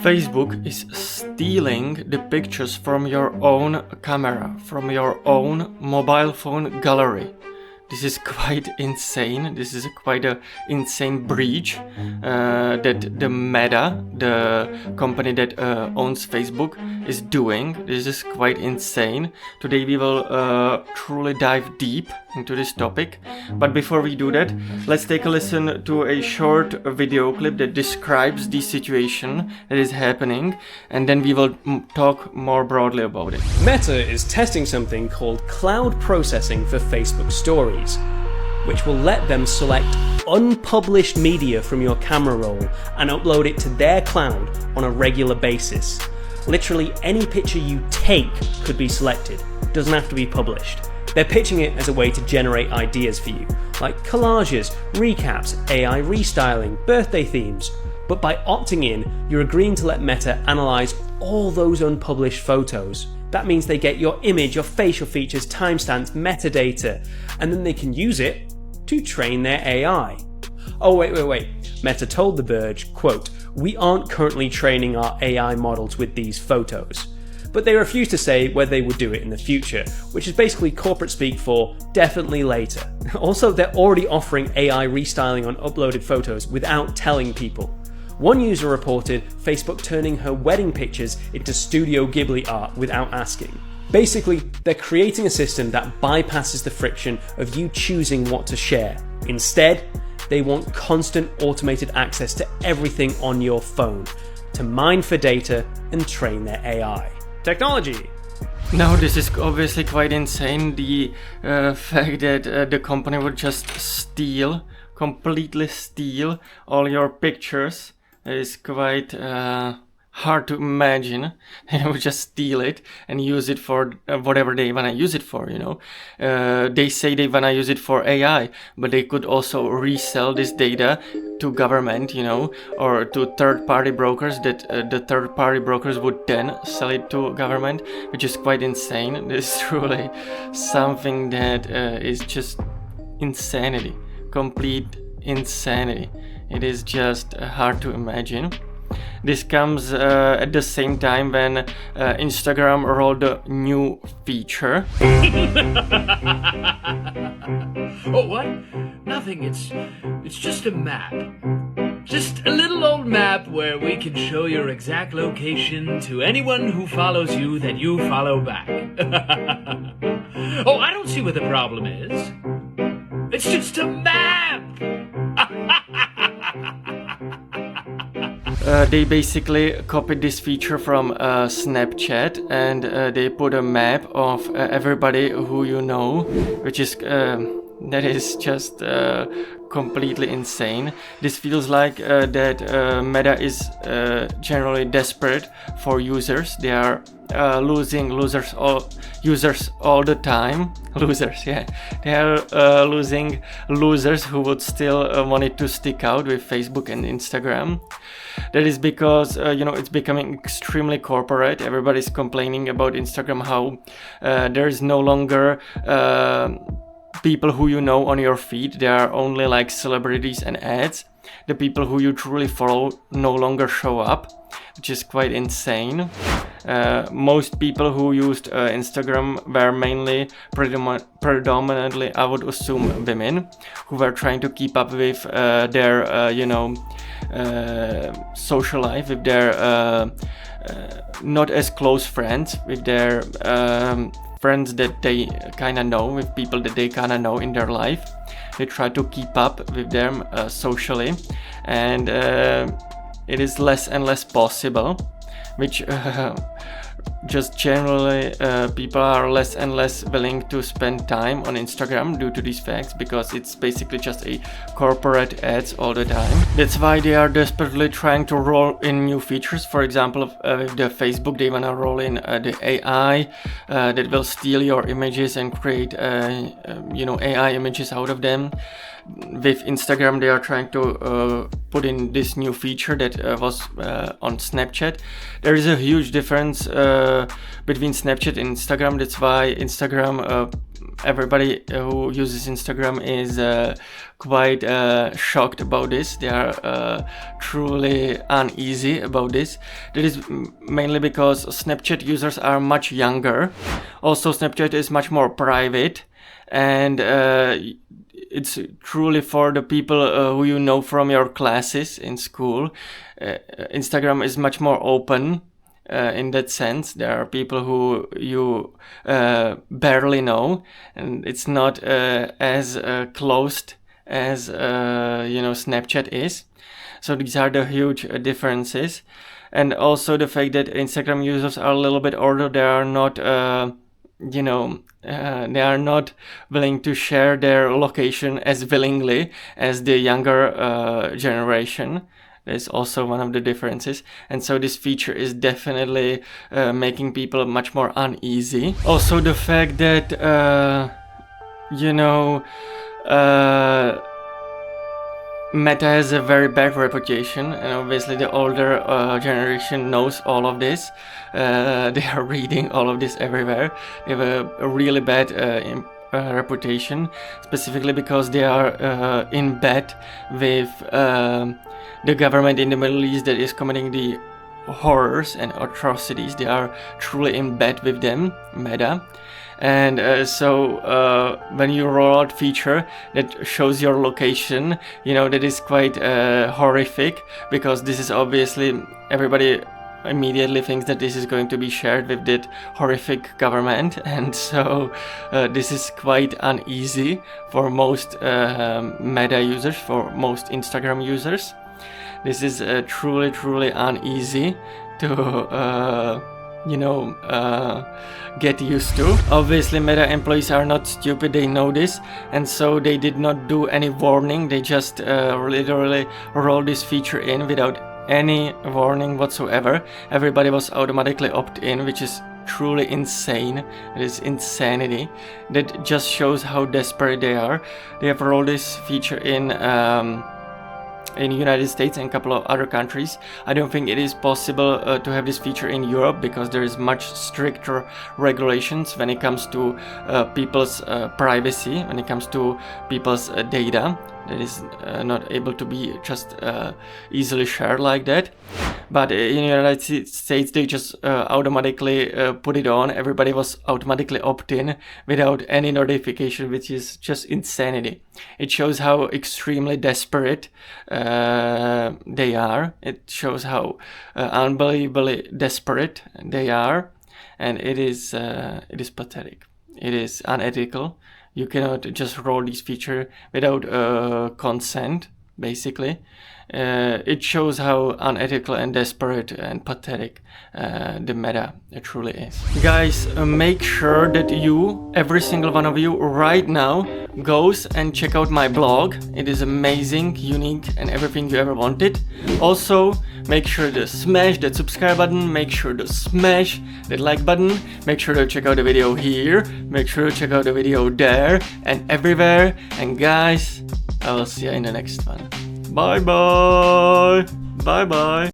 Facebook is stealing the pictures from your own camera, from your own mobile phone gallery. This is quite insane. This is quite an insane breach that the Meta, the company that owns Facebook, is doing. This is quite insane. Today we will truly dive deep into this topic. But before we do that, let's take a listen to a short video clip that describes the situation that is happening, and then we will talk more broadly about it. Meta is testing something called cloud processing for Facebook Stories, which will let them select unpublished media from your camera roll and upload it to their cloud on a regular basis. Literally any picture you take could be selected, doesn't have to be published. They're pitching it as a way to generate ideas for you, like collages, recaps, AI restyling, birthday themes. But by opting in, you're agreeing to let Meta analyze all those unpublished photos. That means they get your image, your facial features, timestamps, metadata, and then they can use it to train their AI. Oh, wait. Meta told The Verge, quote, "We aren't currently training our AI models with these photos." But they refuse to say whether they would do it in the future, which is basically corporate speak for definitely later. Also, they're already offering AI restyling on uploaded photos without telling people. One user reported Facebook turning her wedding pictures into Studio Ghibli art without asking. Basically, they're creating a system that bypasses the friction of you choosing what to share. Instead, they want constant automated access to everything on your phone to mine for data and train their AI. Technology. Now, this is obviously quite insane. The fact that the company would just completely steal all your pictures is quite hard to imagine. They would just steal it and use it for whatever they want to use it for, They say they want to use it for AI, but they could also resell this data to government, or to third-party brokers that the third-party brokers would then sell it to government, which is quite insane. This is truly something that is just insanity, complete insanity. It is just hard to imagine. This comes at the same time when Instagram rolled a new feature. Oh, what? Nothing. It's just a map. Just a little old map where we can show your exact location to anyone who follows you that you follow back. Oh, I don't see what the problem is. It's just a map! They basically copied this feature from Snapchat, and they put a map of everybody who you know, which is that is just completely insane. This feels like that Meta is generally desperate for users. They are losing users all the time. They are losing losers who would still want it to stick out with Facebook and Instagram. That is because it's becoming extremely corporate. Everybody's complaining about Instagram, how there is no longer people who you know on your feed. There are only like celebrities and ads. The people who you truly follow no longer show up, which is quite insane. Most people who used Instagram were mainly predominantly, I would assume, women who were trying to keep up with their social life, with their not as close friends, with their friends that they kind of know, with people that they kind of know in their life. They try to keep up with them socially, and it is less and less possible, which just generally people are less and less willing to spend time on Instagram due to these facts, because it's basically just a corporate ads all the time. That's why they are desperately trying to roll in new features. For example, with the Facebook, they want to roll in the AI that will steal your images and create AI images out of them. With Instagram, they are trying to put in this new feature that was on Snapchat. There is a huge difference between Snapchat and Instagram. That's why Instagram everybody who uses Instagram is quite shocked about this. They are truly uneasy about this. That is mainly because Snapchat users are much younger. Also, Snapchat is much more private, and it's truly for the people who you know from your classes in school. Instagram is much more open. In that sense, there are people who you barely know, and it's not as closed as Snapchat is. So these are the huge differences, and also the fact that Instagram users are a little bit older. They are not, they are not willing to share their location as willingly as the younger generation. Is also one of the differences, and so this feature is definitely making people much more uneasy. Also the fact that Meta has a very bad reputation, and obviously the older generation knows all of this. They are reading all of this everywhere. They have a really bad reputation, specifically because they are in bed with the government in the Middle East that is committing the horrors and atrocities. They are truly in bed with them, Meta. And so when you roll out feature that shows your location, that is quite horrific, because this is obviously, everybody immediately thinks that this is going to be shared with that horrific government, and so this is quite uneasy for most Meta users, for most Instagram users. This is truly uneasy to get used to. Obviously Meta employees are not stupid, they know this, and so they did not do any warning. They just literally rolled this feature in without any warning whatsoever. Everybody was automatically opt-in, which is truly insane. It is insanity. That just shows how desperate they are. They have rolled this feature in United States and a couple of other countries. I don't think it is possible to have this feature in Europe, because there is much stricter regulations when it comes to people's privacy, when it comes to people's data. That is not able to be just easily shared like that. But in the United States, they just automatically put it on. Everybody was automatically opt-in without any notification, which is just insanity. It shows how extremely desperate they are. It shows how unbelievably desperate they are, and it is pathetic. It is unethical. You cannot just roll this feature without consent, basically. It shows how unethical and desperate and pathetic the Meta truly is. Guys, make sure that you, every single one of you right now, goes and check out my blog. It is amazing, unique, and everything you ever wanted. Also, make sure to smash that subscribe button, make sure to smash that like button, make sure to check out the video here, make sure to check out the video there and everywhere. And guys, I will see you in the next one. Bye bye. Bye bye.